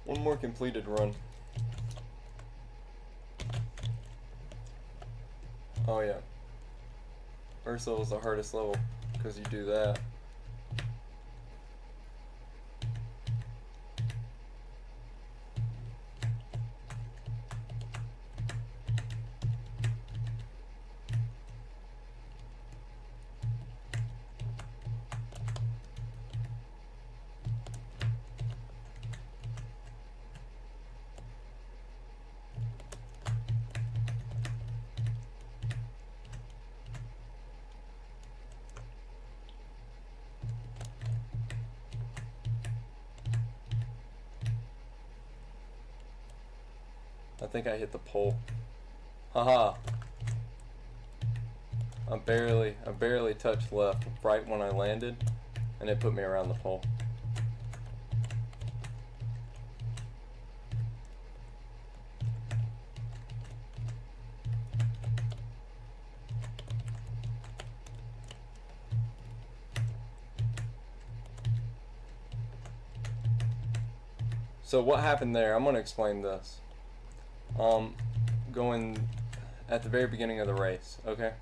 One more completed run. Oh yeah. First level is the hardest level because you do that. I think I hit the pole. Haha. I barely touched left right when I landed, and it put me around the pole. So what happened there, I'm going to explain this. Going at the very beginning of the race, okay?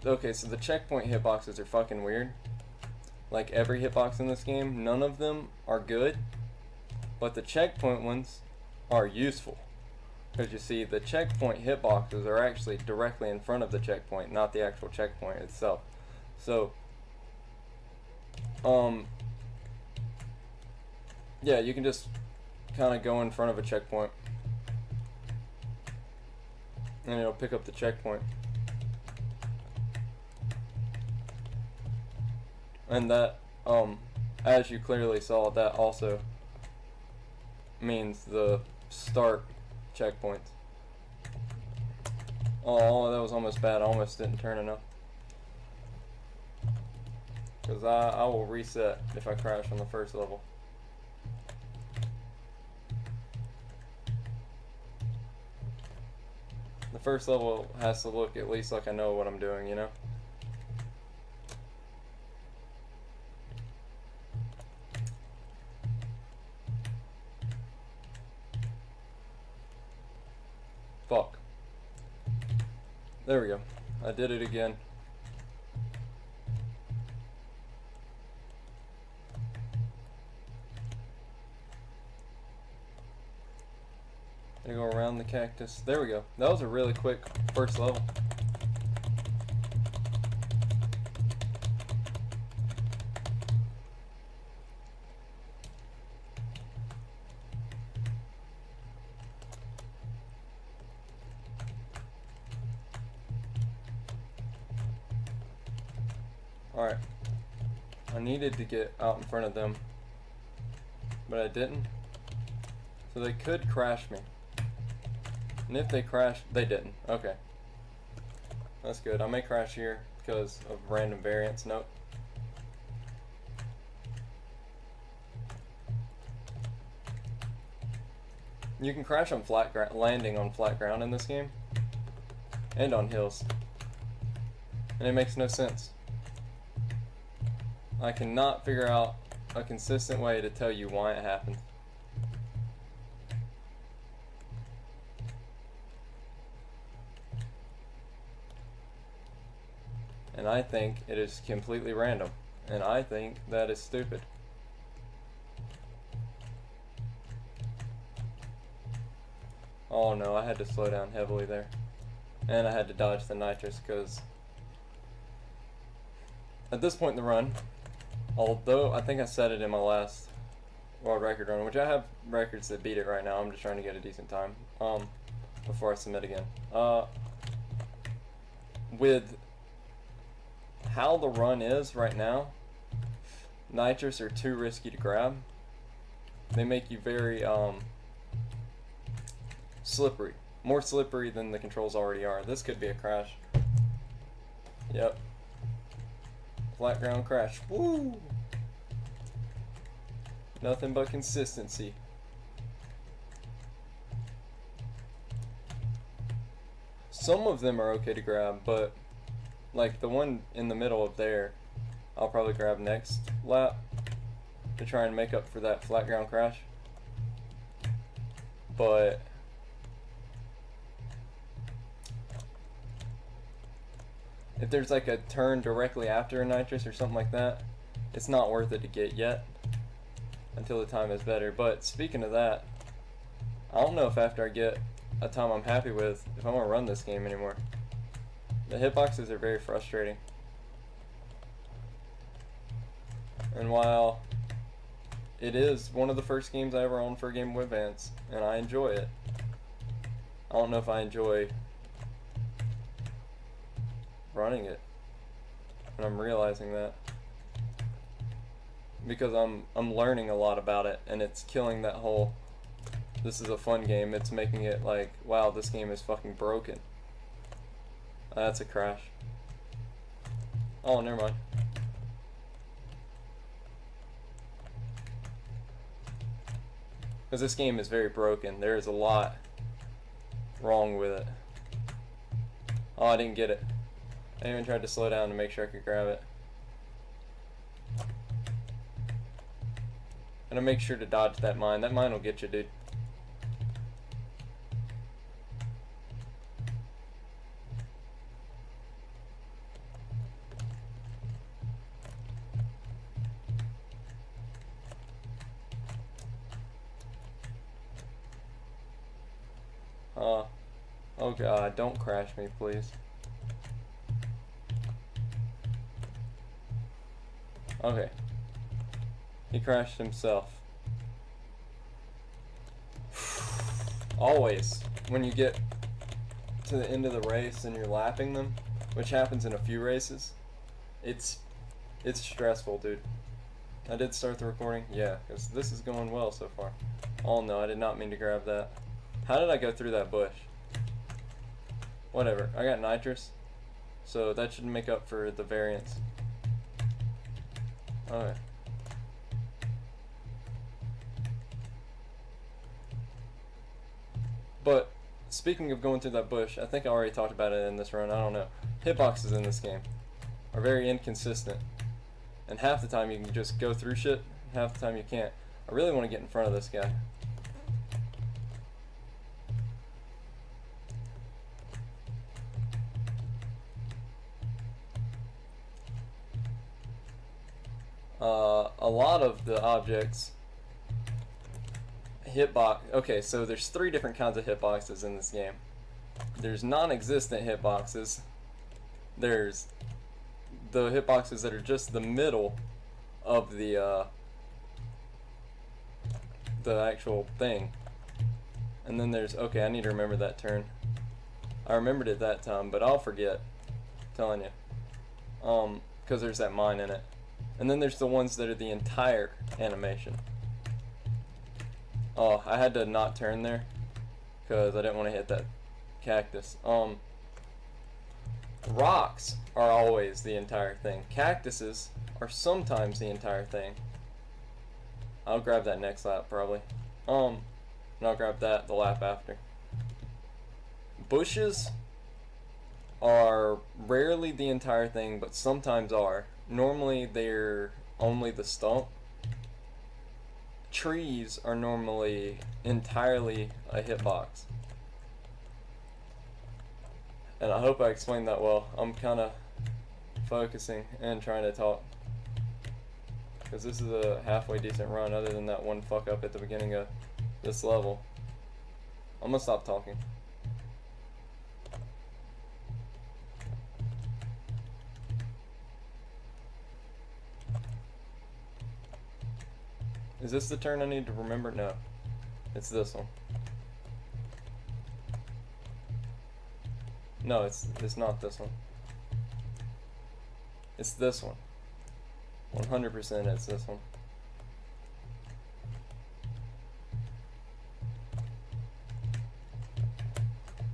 Okay, so the checkpoint hitboxes are fucking weird. Like every hitbox in this game, none of them are good, but the checkpoint ones are useful. Because you see, the checkpoint hitboxes are actually directly in front of the checkpoint, not the actual checkpoint itself. So, yeah, you can just kind of go in front of a checkpoint and it'll pick up the checkpoint. And that, as you clearly saw, that also means the start checkpoints. Oh, that was almost bad. I almost didn't turn enough. Because I will reset if I crash on the first level. The first level has to look at least like I know what I'm doing, you know? Fuck. There we go. I did it again. Gonna go around the cactus. There we go. That was a really quick first level. Alright. I needed to get out in front of them, but I didn't. So they could crash me. And if they crash, they didn't. Okay. That's good. I may crash here because of random variance. Nope. You can crash on flat ground, landing on flat ground in this game, and on hills. And it makes no sense. I cannot figure out a consistent way to tell you why it happens. And I think it is completely random. And I think that is stupid. Oh no, I had to slow down heavily there. And I had to dodge the nitrous because at this point in the run, although I think I set it in my last world record run, which I have records that beat it right now, I'm just trying to get a decent time before I submit again. With how the run is right now, nitrous are too risky to grab. They make you very slippery, more slippery than the controls already are. This could be a crash. Yep. Flat ground crash. Woo! Nothing but consistency. Some of them are okay to grab, but like the one in the middle of there, I'll probably grab next lap. to try and make up for that flat ground crash. But if there's like a turn directly after a nitrous or something like that, it's not worth it to get yet until the time is better. But speaking of that, I don't know if after I get a time I'm happy with, if I'm gonna run this game anymore. The hitboxes are very frustrating. And while it is one of the first games I ever owned for Game Boy Advance, and I enjoy it, I don't know if I enjoy running it. And I'm realizing that. Because I'm learning a lot about it, and it's killing that whole, this is a fun game. It's making it like, wow, this game is fucking broken. That's a crash. Oh, never mind. Because this game is very broken. There is a lot wrong with it. Oh, I didn't get it. I even tried to slow down to make sure I could grab it. And I make sure to dodge that mine. That mine will get you, dude. Oh god, don't crash me, please. Okay. He crashed himself. Always, when you get to the end of the race and you're lapping them, which happens in a few races, it's stressful, dude. I did start the recording? Yeah, because this is going well so far. Oh no, I did not mean to grab that. How did I go through that bush? Whatever, I got nitrous, so that should make up for the variance. Okay. But, speaking of going through that bush, I think I already talked about it in this run, I don't know. Hitboxes in this game are very inconsistent. And half the time you can just go through shit, and half the time you can't. I really want to get in front of this guy. A lot of the objects hitbox. Okay, so there's 3 different kinds of hitboxes in this game. There's non-existent hitboxes. There's the hitboxes that are just the middle of the actual thing. And then there's, okay, I need to remember that turn. I remembered it that time, but I'll forget. I'm telling you. Because there's that mine in it. And then there's the ones that are the entire animation. Oh, I had to not turn there because I didn't want to hit that cactus. Rocks are always the entire thing. Cactuses are sometimes the entire thing. I'll grab that next lap probably. And I'll grab that the lap after. Bushes are rarely the entire thing, but sometimes are. Normally they're only the stump. Trees are normally entirely a hitbox. And I hope I explained that well. I'm kind of focusing and trying to talk. Because this is a halfway decent run other than that one fuck up at the beginning of this level. I'm gonna stop talking. Is this the turn I need to remember? No. It's this one. No, it's not this one. It's this one. 100% it's this one.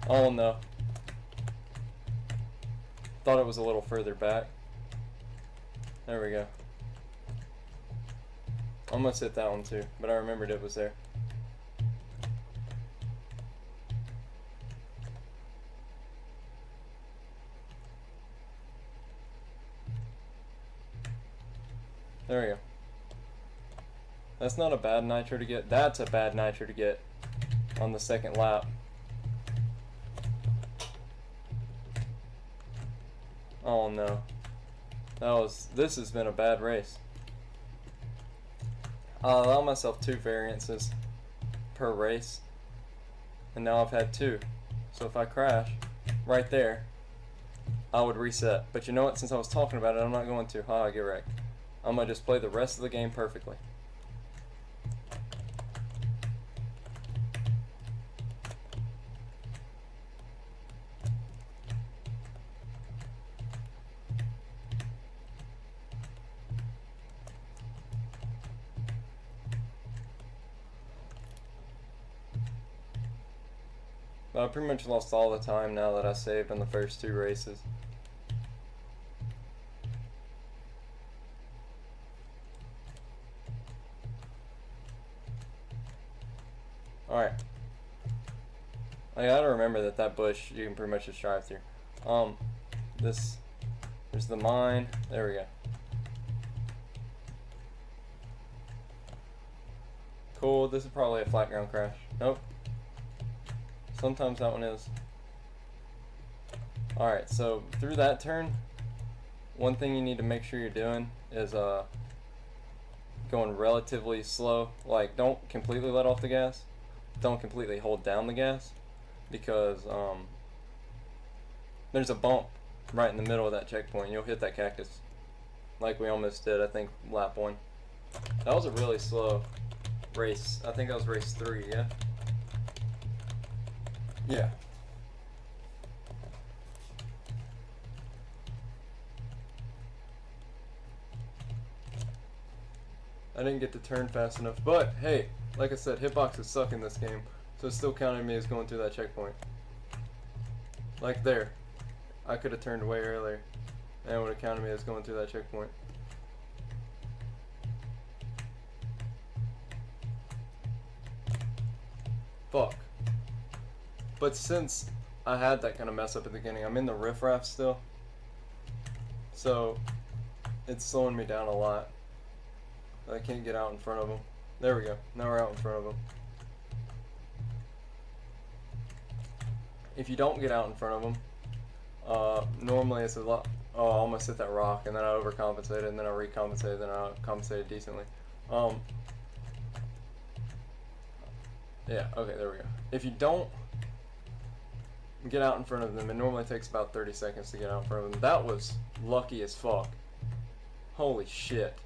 Oh no. Thought it was a little further back. There we go. Almost hit that one too, but I remembered it was there. There we go. That's not a bad nitro to get. That's a bad nitro to get on the second lap. Oh no. This has been a bad race. I'll allow myself 2 variances per race, and now I've had 2. So if I crash right there, I would reset. But you know what? Since I was talking about it, I'm not going to. I get wrecked. I'm going to just play the rest of the game perfectly. But I pretty much lost all the time now that I saved on the first 2 races. Alright. I gotta remember that bush you can pretty much just drive through. There's the mine. There we go. Cool, this is probably a flat ground crash. Nope. Sometimes that one is. Alright, so through that turn, one thing you need to make sure you're doing is going relatively slow. Like, don't completely let off the gas. Don't completely hold down the gas, because there's a bump right in the middle of that checkpoint. You'll hit that cactus like we almost did, I think, lap 1. That was a really slow race. I think that was race 3, yeah? Yeah. I didn't get to turn fast enough, but hey, like I said, hitboxes suck in this game, so it still counted me as going through that checkpoint. Like there. I could have turned way earlier, and it would have counted me as going through that checkpoint. Fuck. But since I had that kind of mess up at the beginning, I'm in the riffraff still, so it's slowing me down a lot. I can't get out in front of them. There we go. Now we're out in front of them. If you don't get out in front of them, normally it's a lot. Oh, I almost hit that rock, and then I overcompensated, and then I recompensated, then I compensated decently. Yeah, okay, there we go. If you don't get out in front of them, it normally takes about 30 seconds to get out in front of them. That was lucky as fuck. Holy shit.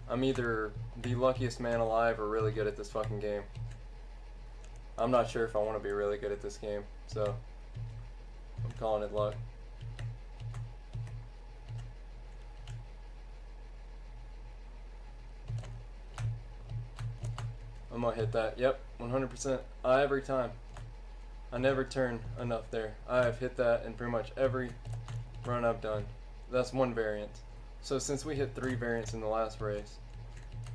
I'm either the luckiest man alive or really good at this fucking game. I'm not sure if I want to be really good at this game, so I'm calling it luck. I'm gonna hit that. Yep, 100%. Every time. I never turn enough there. I have hit that in pretty much every run I've done. That's one variant. So since we hit 3 variants in the last race,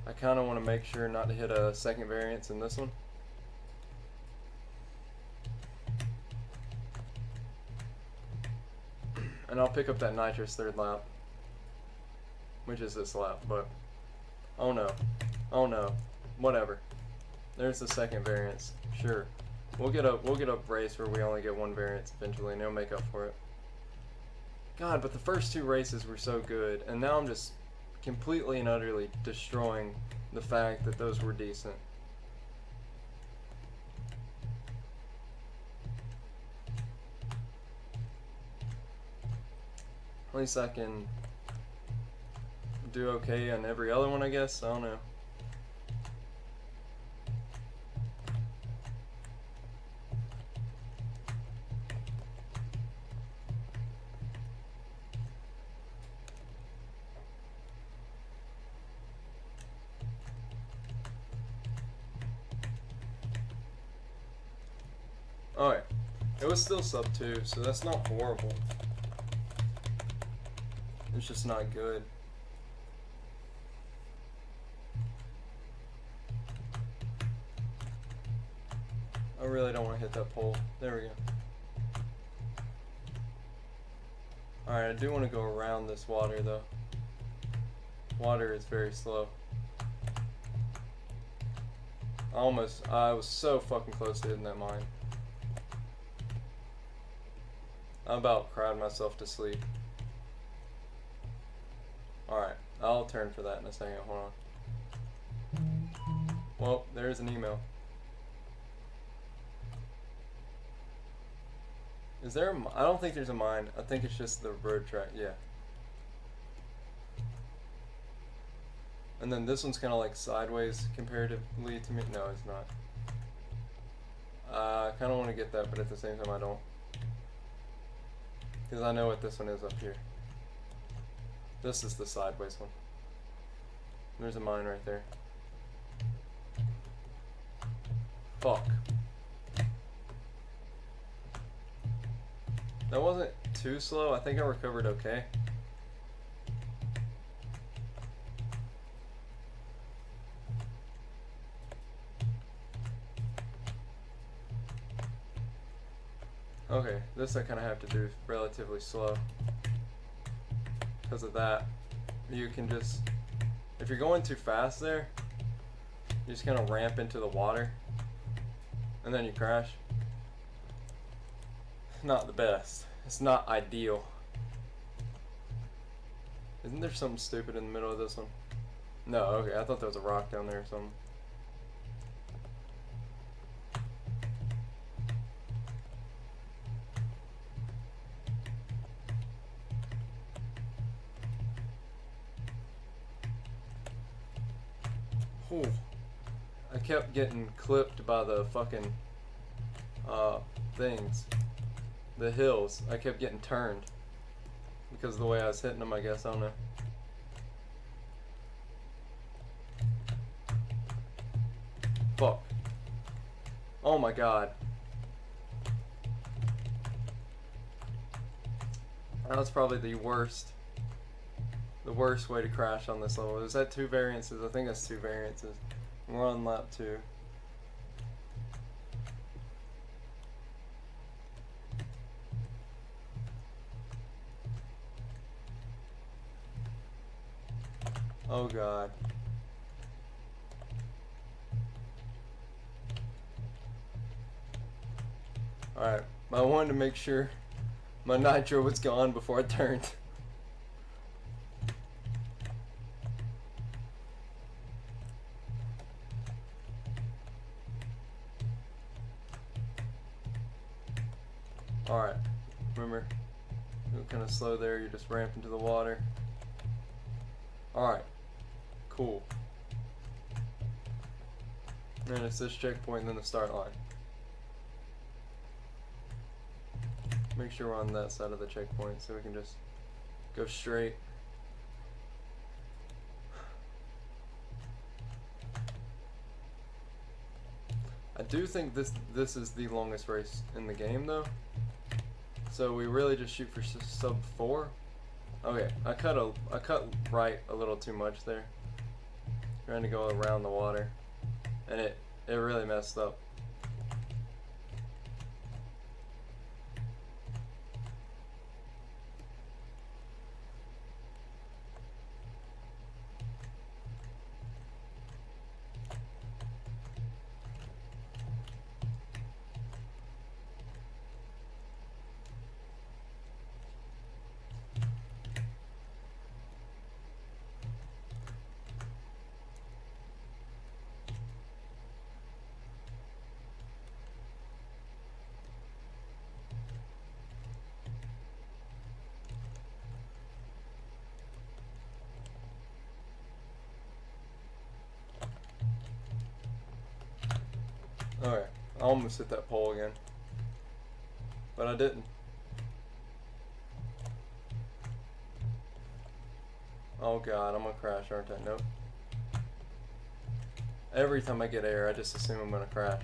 I kind of want to make sure not to hit a second variance in this one. And I'll pick up that nitrous 3rd lap, which is this lap, but oh no, whatever. There's the second variance. Sure, we'll get a race where we only get 1 variance eventually, and it'll make up for it. God, but the first 2 races were so good, and now I'm just completely and utterly destroying the fact that those were decent. At least I can do okay on every other one, I guess. I don't know. Alright, it was still sub 2, so that's not horrible. It's just not good. I really don't want to hit that pole. There we go. Alright, I do want to go around this water though. Water is very slow. I was so fucking close to hitting that mine. I about cried myself to sleep. Alright, I'll turn for that in a second, hold on. Well, there's an email. Is there a, I don't think there's a mine. I think it's just the road track, yeah. And then this one's kind of like sideways comparatively to me. No, it's not. I kind of want to get that, but at the same time I don't. Because I know what this one is up here. This is the sideways one. There's a mine right there. Fuck. That wasn't too slow. I think I recovered okay. Okay, this I kind of have to do relatively slow. Because of that, you can just, if you're going too fast there, you just kind of ramp into the water, and then you crash. Not the best. It's not ideal. Isn't there something stupid in the middle of this one? No, okay, I thought there was a rock down there or something. Ooh. I kept getting clipped by the fucking things. The hills. I kept getting turned because of the way I was hitting them, I guess. I don't know. Fuck. Oh my god. That was probably the worst way to crash on this level. Is that 2 variances? I think that's 2 variances. We're on lap 2. Oh god. Alright, I wanted to make sure my nitro was gone before I turned. Alright, remember, you're kind of slow there, you just ramp into the water. Alright, cool. And then it's this checkpoint and then the start line. Make sure we're on that side of the checkpoint so we can just go straight. I do think this is the longest race in the game though. So we really just shoot for sub 4. Okay, I cut right a little too much there. Trying to go around the water, and it really messed up. Alright, I almost hit that pole again, but I didn't. Oh god, I'm gonna crash, aren't I? Nope. Every time I get air, I just assume I'm gonna crash,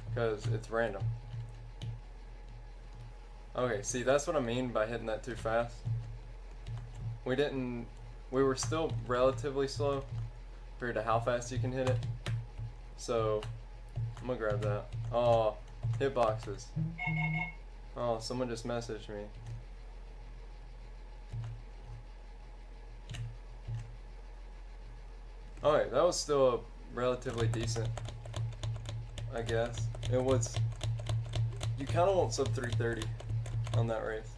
because it's random. Okay, see, that's what I mean by hitting that too fast. We were still relatively slow compared to how fast you can hit it. So, I'm gonna grab that. Oh, hitboxes. Oh, someone just messaged me. Alright, that was still a relatively decent I guess. It was... You kind of want sub 330 on that race.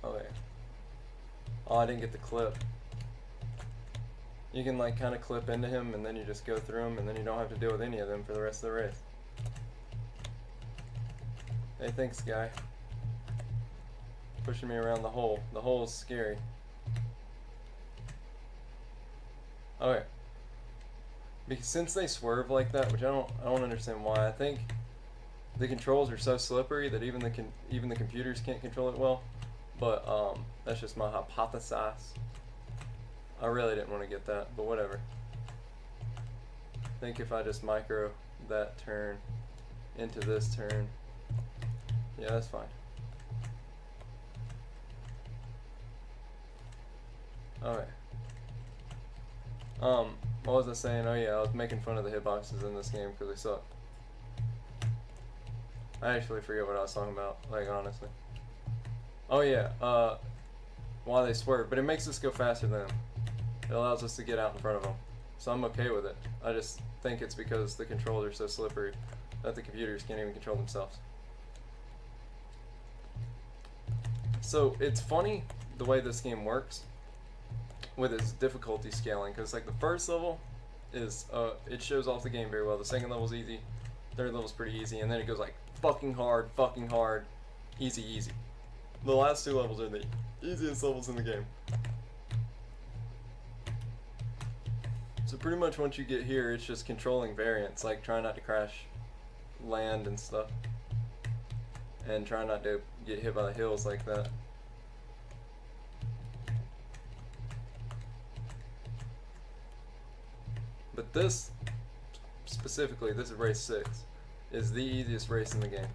Oh, yeah. Oh, I didn't get the clip. You can like kind of clip into him and then you just go through him and then you don't have to deal with any of them for the rest of the race. Hey, thanks, guy. Pushing me around the hole. The hole is scary. Okay. Because since they swerve like that, which I don't understand why. I think the controls are so slippery that even the computers can't control it well. But that's just my hypothesis. I really didn't want to get that, but whatever. I think if I just micro that turn into this turn, yeah, that's fine. Okay. What was I saying? Oh yeah, I was making fun of the hitboxes in this game because they suck. I actually forget what I was talking about, like honestly. Oh yeah, why they swerve, but it makes us go faster than them. It allows us to get out in front of them. So I'm okay with it. I just think it's because the controls are so slippery that the computers can't even control themselves. So it's funny the way this game works with its difficulty scaling, because like the first level is it shows off the game very well. The second level's easy, third level's pretty easy, and then it goes like fucking hard, easy, easy. The last two levels are the easiest levels in the game. So pretty much once you get here, it's just controlling variance, like trying not to crash land and stuff, and trying not to get hit by the hills like that. But this, specifically, this is race 6, is the easiest race in the game.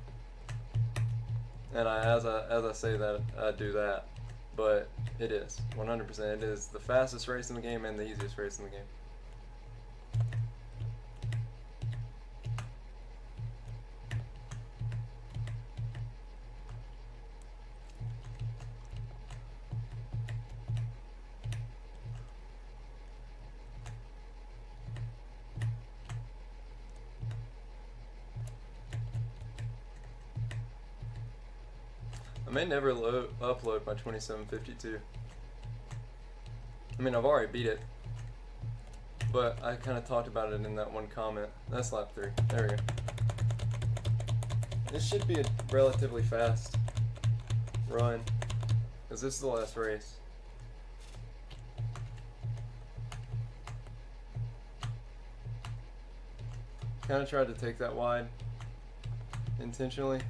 And as I say that, I do that, but it is 100%. It is the fastest race in the game and the easiest race in the game. I may never upload my 2752. I mean, I've already beat it, but I kind of talked about it in that one comment. That's lap 3. There we go. This should be a relatively fast run, because this is the last race. Kind of tried to take that wide intentionally,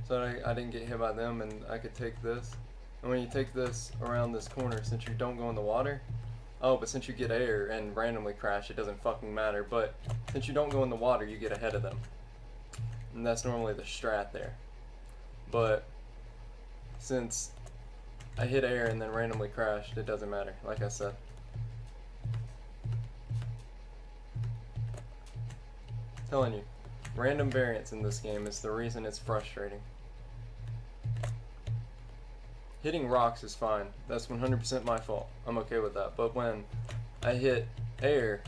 so I didn't get hit by them and I could take this. And when you take this around this corner, since you don't go in the water, but since you get air and randomly crash, it doesn't fucking matter, but since you don't go in the water, you get ahead of them. And that's normally the strat there. But since I hit air and then randomly crashed, it doesn't matter, like I said. Telling you, random variance in this game is the reason it's frustrating. Hitting rocks is fine. That's 100% my fault. I'm okay with that. But when I hit air,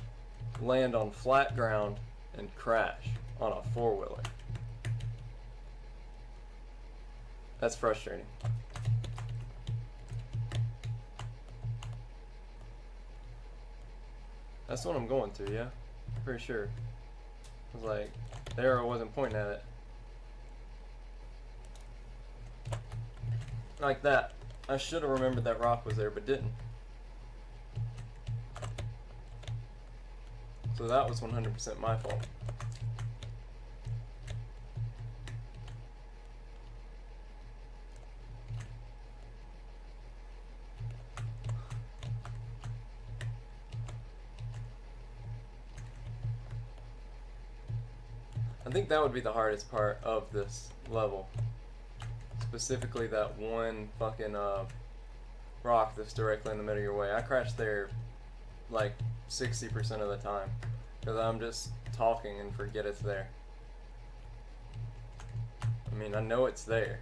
land on flat ground, and crash on a four-wheeler, that's frustrating. That's what I'm going to, yeah? Pretty sure. I was like, the arrow wasn't pointing at it. Like that. I should have remembered that rock was there, but didn't. So that was 100% my fault. I think that would be the hardest part of this level. Specifically that one fucking rock that's directly in the middle of your way. I crashed there like 60% of the time because I'm just talking and forget it's there. I mean, I know it's there.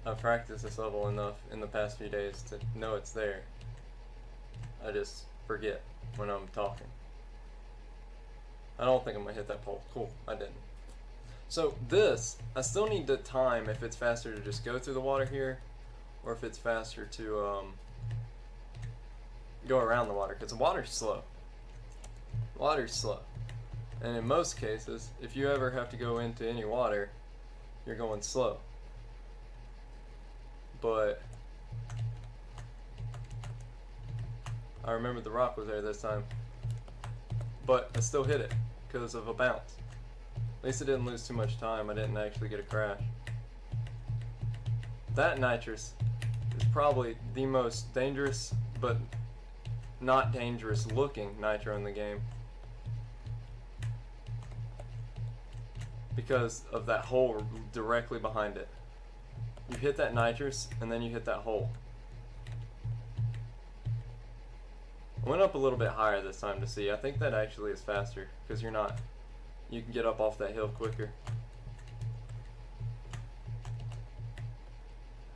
I've practiced this level enough in the past few days to know it's there. I just forget when I'm talking. I don't think I'm gonna hit that pole. Cool, I didn't. So this, I still need to time if it's faster to just go through the water here, or if it's faster to go around the water, because the water's slow. Water's slow. And in most cases, if you ever have to go into any water, you're going slow. But I remember the rock was there this time. But I still hit it because of a bounce. At least I didn't lose too much time. I didn't actually get a crash. That nitrous is probably the most dangerous, but not dangerous looking nitro in the game. Because of that hole directly behind it. You hit that nitrous, and then you hit that hole. I went up a little bit higher this time to see. I think that actually is faster, because you can get up off that hill quicker.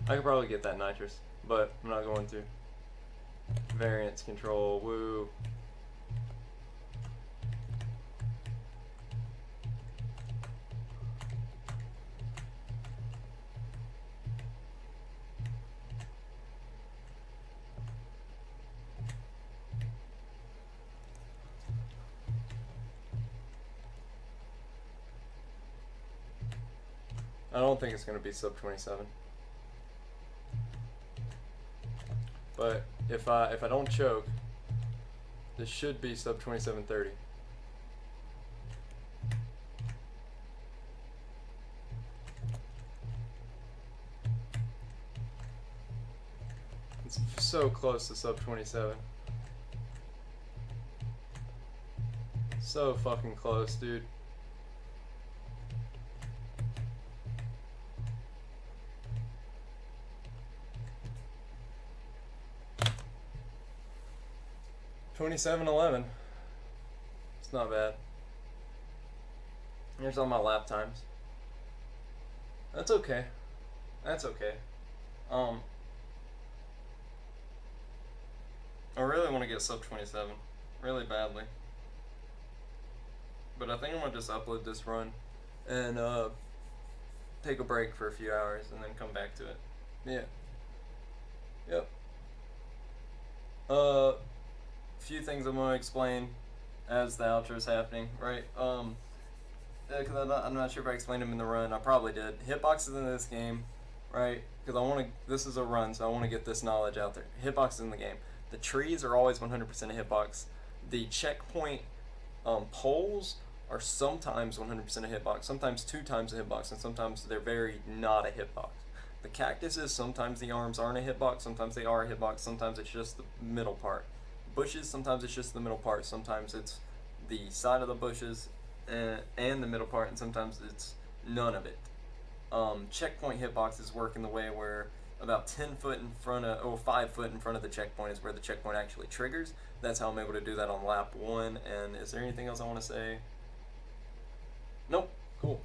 I could probably get that nitrous, but I'm not going to. Variance control, woo. I don't think it's going to be sub 27. But if I don't choke, this should be sub 27:30. It's so close to sub 27. So fucking close, dude. $27.11. It's not bad. Here's all my lap times. That's okay. That's okay. I really want to get sub 27. Really badly. But I think I'm going to just upload this run and take a break for a few hours and then come back to it. Yeah. Yep. Few things I'm going to explain as the outro is happening, right? Because I'm not sure if I explained them in the run. I probably did. Hitboxes in this game, right? Because this is a run, so I want to get this knowledge out there. Hitboxes in the game. The trees are always 100% a hitbox. The checkpoint poles are sometimes 100% a hitbox, sometimes 2 times a hitbox, and sometimes they're very not a hitbox. The cactuses, sometimes the arms aren't a hitbox, sometimes they are a hitbox, sometimes it's just the middle part. Bushes, sometimes it's just the middle part, sometimes it's the side of the bushes and the middle part, and sometimes it's none of it. Checkpoint hitboxes work in the way where about 10 foot in front of, or 5 foot in front of the checkpoint is where the checkpoint actually triggers. That's how I'm able to do that on lap 1. And is there anything else I want to say? Nope. Cool.